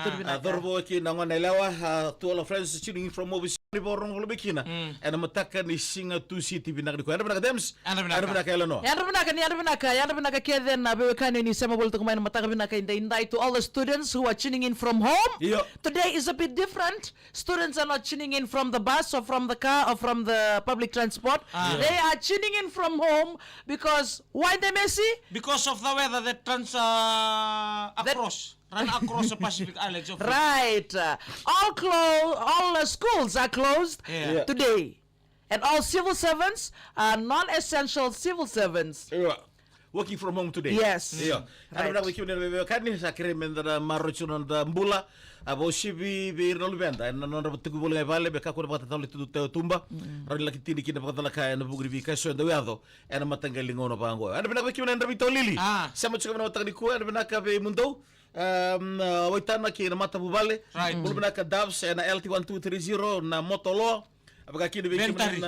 Adorbo ki na ngone lewa to all our friends tuning in from overseas. Borong lo bekina. Ana mataka ni singa tu city binak di ko. Ana binak dems. Ana binak elano. Yana binaka kaya na bewekani ni sema bolto kumain mataka binaka inday to all the students who are tuning in from home. Iyo. Today is a bit different. Students are not tuning in from the bus or from the car or from the public transport. They are tuning in from home because why they messy? Because of the weather that runs run across the Pacific Islands. Of Right. All schools are closed today. And all civil servants are non-essential civil servants. Iyo. Working from home today. Yes. Iyo. Ana binak wiki ne kan ni sakre mendra marochunon da mbula abo shibi bi no lubenda en non rabtu bol ngai vale be ka ko bata tawle tu tumba ron la kitini kina bata la ka en bugri vi ka so da weado en matangali ngono pa ngo. Ana binak wiki ne rabito lili. Sama chuka na matangli ko ana binak be mundo. Waitana ki na mata bubale. Bul binak dabs en LT1230 na motolo. Apakah kini Bentari.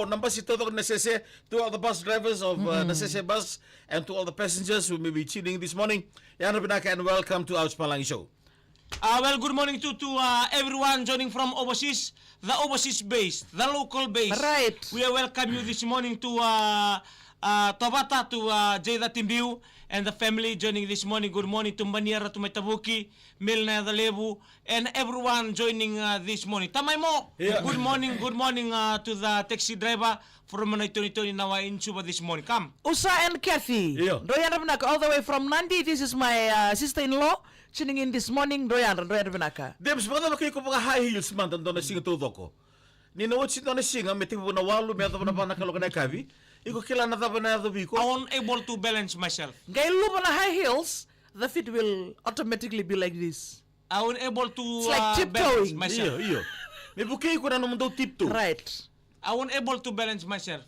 Number si todo necesse to all the bus drivers of necesse bus and to all the passengers who may be tuning this morning. Yana Binaka and welcome to our Spalangi show. Well, good morning to everyone joining from overseas, the overseas base, the local base. Right. We welcome you this morning to Tabata, to Jada Timbiu and the family joining this morning. Good morning to Maniara, to Metabuki, Milna, the Lebu, and everyone joining this morning. Tamay mo, good morning to the taxi driver from Manay Tony Nawa in Suba this morning. Come. Usa and Kathy. Doyan Rabinaka all the way from Nandi. This is my sister-in-law tuning in this morning. Doyan Rabinaka. Dem sebenarnya kayak ko mga high heels man dan na singa todo ko. Ni no si na singa meti po na walu me na bana kalo kana kavi. Iko kila na taba na do biko. I'm unable to balance myself. Gay loop on high heels, the feet will automatically be like this. I'm unable to It's like balance tiptoeing. myself. Iyo. Me bukay ko na naman daw tipto. Right. I wasn't able to balance myself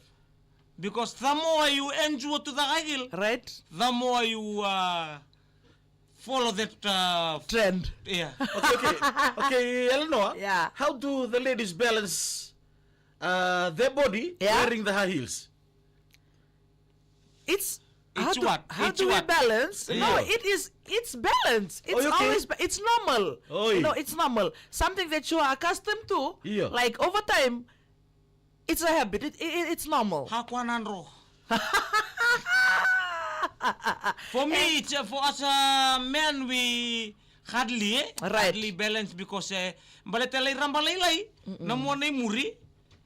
because the more you enjoy to the high heel, Right. the more you follow that Trend. yeah. Okay, Eleanor. Yeah. How do the ladies balance their body wearing the high heels? It's How what? do we balance? No, it's balance. It's okay. always it's normal. Oi. It's normal. Something that you are accustomed to. Yeah. Like over time, it's a habit. It's normal. Hakwanan ro. For me, it's, for us men, we hardly balance because baletelay rambalay namuanay muri,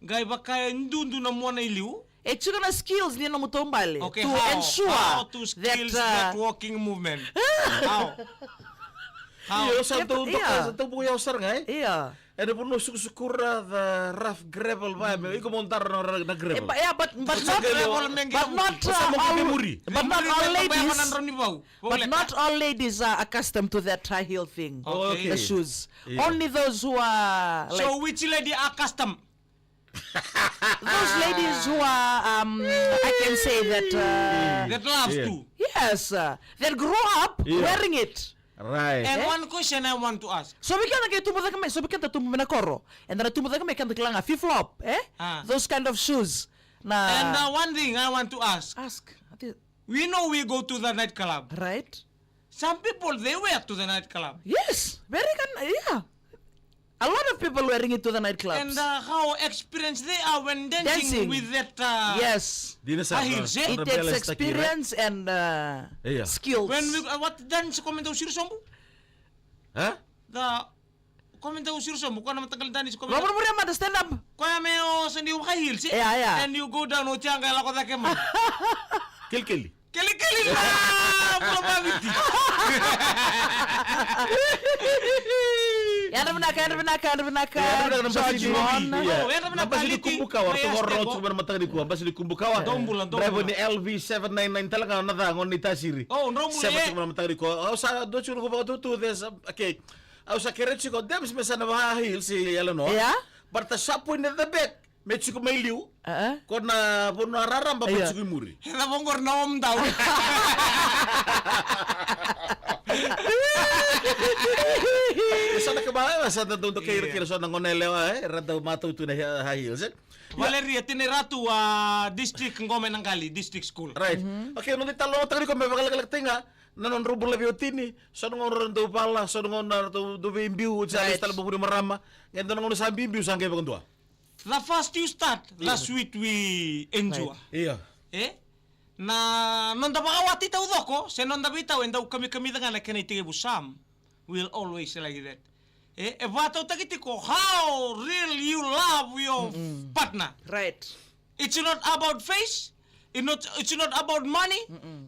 gay baka ndundu namuanay liu. It's gonna skills ni namutombale Okay, to ensure how to skills that walking movement. How? Iyo sa to yeah. to buya usar ngai. Yeah. Ada pun sukur the rough gravel vibe. Iko montar na gravel. But not all ladies are accustomed to that high heel thing. Okay. The shoes. Yeah. Only those who are like, So which lady are custom? those ladies who are I can say that That loves to. yes, that grew up wearing it. Right. And one question I want to ask. So we can get to the so we can to koro and then to the can the flip flop, those kind of shoes. And one thing I want to ask. Ask. We know we go to the nightclub. Right? Some people they wear to the nightclub. Yes, yeah. A lot of people wearing it to the nightclubs. And how experienced they are when dancing. With that. Yes. High heels. It takes experience and skills. When we what dance comment usir sombu? Huh? The comment usir sombu ko na matagal dance comment. Robert Muriama the stand up. Kaya meo sa new high heels. Yeah. And you go down o tianga la ko da kemo. Kill. Kili na probability. Yana binaka. Basi dikumbukawa tongoro cuman matang di kuwa basi dikumbukawa. Driver ni LV799 talaga nadangon ni tasiri. Oh, nombulan. Seven cuman matang di kuwa. Sa do churu ko to this okay. Sa keretsi ko dem mesa na bahil si Eleanor. Yeah. But the shop in the back. Mechi ko may liu. Ko na puno araram ba mechi ko muri. Na bongor na om daw. Sana ka ba sa tanto kira so nangonelewa rada matutu na high heels. Valeria tiniratu district ngome ng Kali, district school. Right. Okay, nung talo tali ko may bagalagting nanon rubul lebih otini, sono ngon do pala, sono ngon do bimbiu, sa Right. stala buburi marama, ngento ngon sa bimbiu sangke bagendua. The first you start, last week we enjoy. Iya. Na non da pakawati tau doko, se non da bitaw enda kami dengan kena itige busam. We'll always like that. E bato takiti ko how real you love your partner. Right. It's not about face. It's not about money.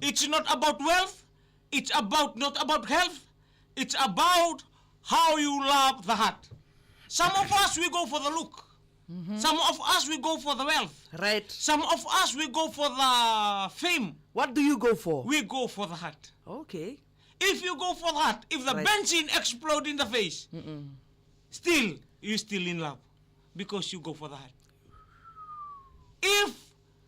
It's not about wealth. It's not about health. It's about how you love the heart. Some of us we go for the look. Some of us we go for the wealth. Right. Some of us we go for the fame. What do you go for? We go for the heart. Okay. If you go for that, if the Right. benzene explode in the face, still you still in love because you go for the heart. If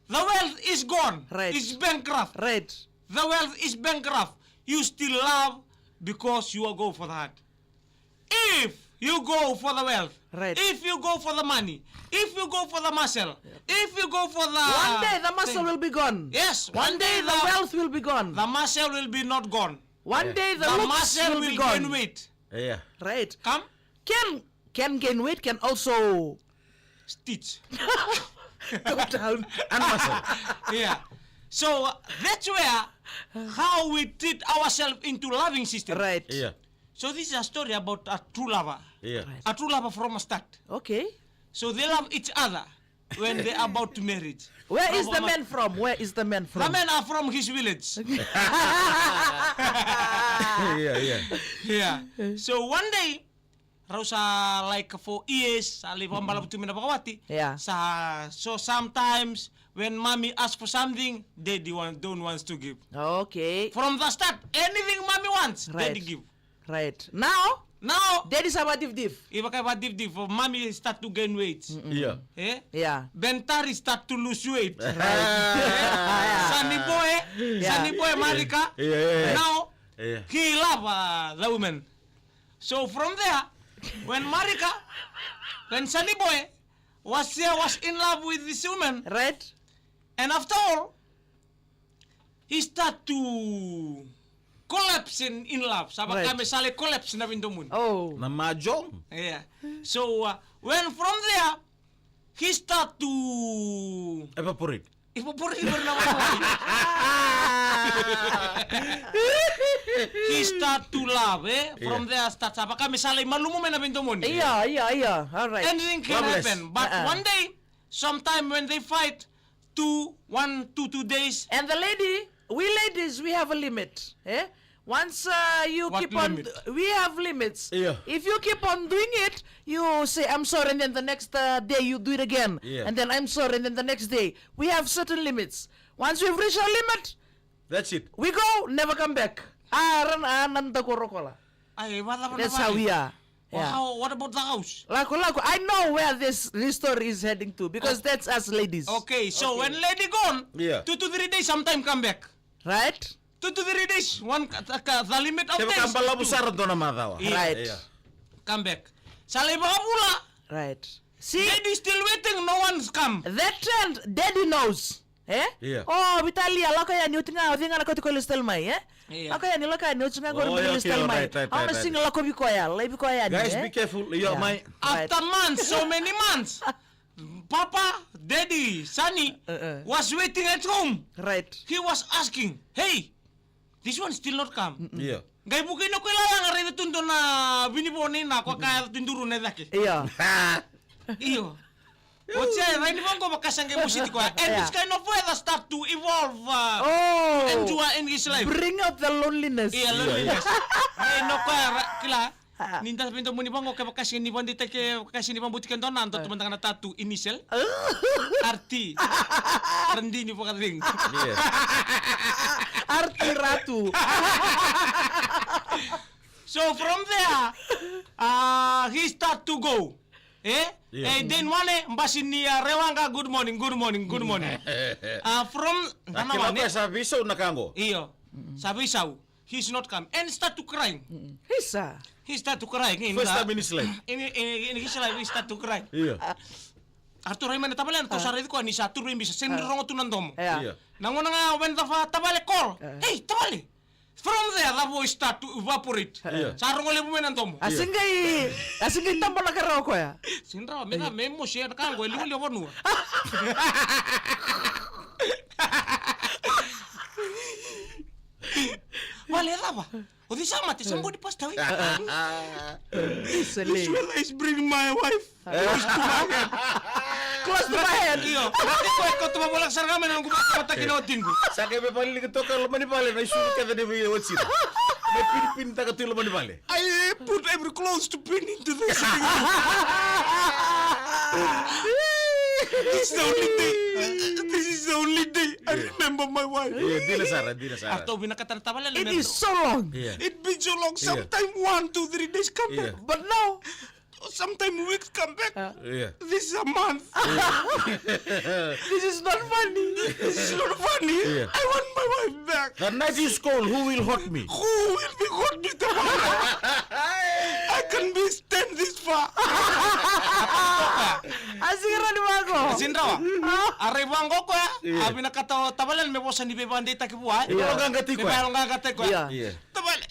the wealth is gone, Right. is bankrupt, Right. the wealth is bankrupt, you still love because you go for the heart. If you go for the wealth, Right. if you go for the money, if you go for the muscle, if you go for the One day the muscle thing- will be gone. Yes, One day the wealth will be gone. the muscle will be not gone. One day the The looks muscle will will be gone. gain weight. Iya. Right. Come, Can gain weight, can also stitch. go down. An muscle. Yeah. So that's where how we treat ourselves into loving system. Right. Iya. So this is a story about a true lover. Iya. Right. A true lover from a start. Okay. So they love each other when they are about to marry. Where is the man from? Where is the man The from? men are from his village. Iya, iya. Yeah. So one day, Rausa like for years, sa lipang balap tu minapakawati. Yeah. So sometimes when mommy asks for something, daddy don't wants to give. Okay. From the start, anything mommy wants, Right. daddy give. Right. Now, Now, daddy sama div. if I have div, mommy start to gain weight. Iya. Eh? Yeah. Bentari start to lose weight. Yeah. Sunny boy, Marika. Iya, iya, iya. Now, Iya. he love the woman. So from there, when Sunny boy was in love with this woman, Right. and after all, he start to collapse in love. Sabi Right. kami sali collapse na bindomun. Oh. Na mahjong. Yeah. So when from there, he start to Evaporate. ipupuri naman. He start to love, From there start sabi kami sali malumumen na bindomun. Yeah. All right. Anything can Loveless. happen. But one day, sometime when they fight, 2 days. And the lady, we ladies, we have a limit. Once you What keep on, limit? we have limits. Yeah. If you keep on doing it, you say I'm sorry, and then the next day you do it again, Yeah. and then I'm sorry, and then the next day. We have certain limits. Once we've reached our limit, That's it. we go, never come back. Nanda korokola. Ay, wala pa That's naman how eh. we are. Well, Yeah. what about the house? Lako, I know where this story is heading to because that's us ladies. Okay, so Okay. when lady gone, Yeah. 2 to 3 days, sometime come back. Right? 2 to 3 days, the limit of Kaya days. kambala busaran to na matawa. Right. Iya. Come back. Sa liba pula, Right. See, lady still waiting, no one's come. that trend, daddy knows. Yeah. Oh, Vitalia, lako yan, yung tinga, tinga lako tiko listel mai, Yeah. Lako yan, lako yan, yung tinga ko Oh, rin okay, listel mai. right. Ang masing lako bikoya, lay bikoya Guys, be careful. Iya, Yeah. may. Right. After months, so many months, Papa, Daddy, Sunny was waiting at home. Right. He was asking, hey, this one still not come. Iya. Gay bukin ako ilang nga rin tundo na biniponin na ako kaya tunduro na daki. Yeah. Iyo. What's that? Right now ko makasang kay musiti ko. And this kind of weather start to evolve and to Oh, in his life. bring out the loneliness. Iya, loneliness. Ay, no ko kila. Ninda pinto mo ni bango kay makasing ni bandi take kasi ni bambutikan don nanto tumandang na tattoo initial. RT. Rendi ni po kadring. Iya. Arti Ratu. So from there, he start to go. Yeah. Then one basin ni Rewanga, good morning. From Akila ko sa biso na kango. iyo, sabi saw, he's not come and start to crying. Hisa. He start to cry. First time in his life. In his life, he start to cry. Iya. Arto rin man tabalan to sa ko ni sa turo imbis sen rongo tunandom. Yeah. Iya. Nango na nga when the tabale call. Hey, tabale. From there, the voice start to evaporate. Sarong oleh bumenan tomu. Asingai tambo na karoko ya. Sinra, mega memo share kan gue liu liu wanu. Wale apa? Odi sama ti somebody pas tahu. Isali. Let's bring my wife. Close to my head. Iyo. Nanti ko tu bolak sarga men aku mata kinotin ko. Saka be pali ke toka lo mani pale na isu ka de be wotsi. Me pin ta ka tu lo mani pale. I put every clothes to pin into this. This is the only day. This is the only day I remember my wife. Dila Sara. Atau binakatan tabala It is so long. It been so long. Sometimes 1, 2, 3 days come back. But now, Sometimes weeks come back. Yeah. This is a month. this is not funny. This is not funny. Yeah. I want my wife back. The night is cold, who will hurt me? Who will be hot me tomorrow? I can be stand this far. Asigara ni mago. Sindrawa. Arribango ko ya. Abi nakatawa tabalan me bosan di bebande takibuai. Ikaw ang gangati ko. Ikaw ang gangati ko. Yeah. Tabalan.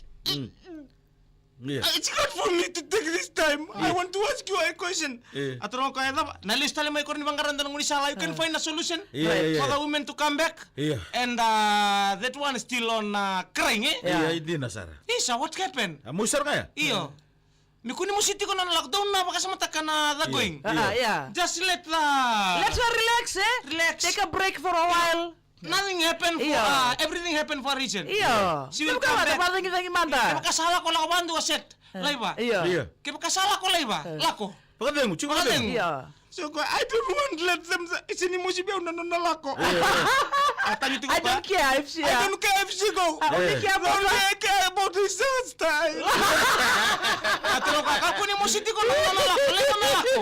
Yeah. It's good for me to take this time. I want to ask you a question. Atron ko eda. Nalista le may ko ni bangaran ng unisala. You can find a solution for the women to come back. Yeah. And that one is still on crying. Iya, hindi na Sara. Isa, what happened? Musar ka ya? Iyo. Mikuni mo city ko na lockdown na baka sa mata ka na dagoing. Yeah. Just let Let her relax, eh? Relax. Take a break for a while. Nothing happen for everything happen for a reason. Iyo. She will Ikaw come ka, back. tapatin kita Kaya imanda. kasala ko lang bandu aset. Laiba. Iyo. Kaya kasala ko laiba. Lako. Pagkateng, cuma Pagkateng. Iyo. So I don't want to let them sini mo si Beo na lako. Atang itu I don't care if she... I don't care if she go. Only care about Only her. I care about his style. Atro ka ka kuni mo siti ko na lako. Lako.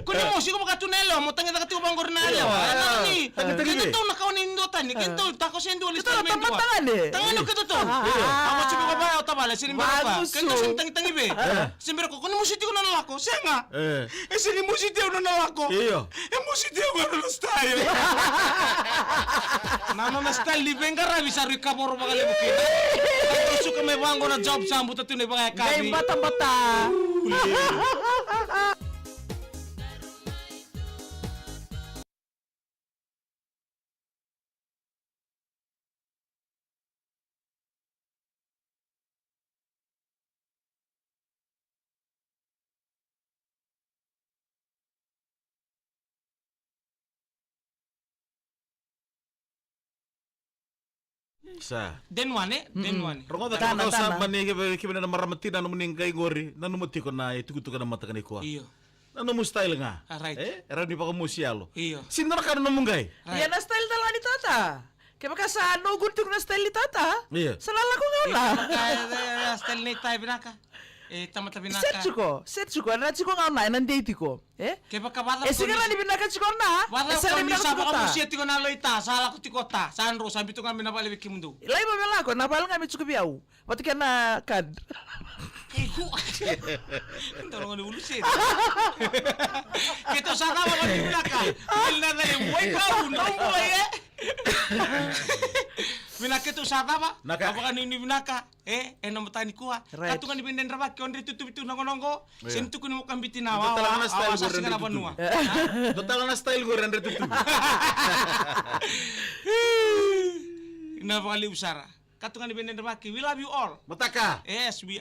Kuni mo siko makatunelo mo tangi takati ko bangor na alaw. Ano ni? Kito to na kaon indo tani. Kito tako sendo list Ito na tamat-tangan eh. Tangan no kito to. Amo sibi ko ba o tabala sini mo ba. Bagus, Kito so. sin tangi be. Simbero ko kuni mo siti ko na lako. Senga. Sini mo siti na lako. Iyo. Mo siti ko na style. Nano na style di bengara bisa rika moro bagale mukina. Kaya suka may bango na job sa ambuta tunay bagay Gay kabi. bata-bata. Sa. Den one. Rongo da Tana, ka sa tana. mani ke na maramati na muning kay ngori nanu mati ko na itugutu ka na mata ka ni ko. Iyo. Nanu mo style nga. Right. Era ni pa ko musialo. Iyo. Sinara ka na munggay. Yan na style talaga ni Tata. Kaya baka sa no good to na style ni Tata. Iya. Salala ko nga na. Kaya style ni tayo binaka. Tamata binaka. Set ko. Na chiko nga na, nandate ko. Eh? Kaya baka bata Sigara ni binaka chiko na. Wala ko ni sa baka mo siya tiko na loita. Sala ko tiko ta. Sandro sabi to kami na bali kimundo. Ilay ba mela ko, napal nga mi chiko biyaw. Pati ka na kad. Tolong ni ulusin. Kita sana baka ni binaka. Bil na na yung way ka. Unong boy eh. Binaka to sa ba? Naka. Apakah ni binaka? Namatay ni kuha. Right. Katungan ni benden rabak kon ritu tu nongo. Sentu kun mo kambiti na Ito talaga na style Awas ko sa rin na dito. banua. Total na style ko rin tutu. Napakali usara. Katungan ni benden rabak. We love you all. Mataka. Yes, we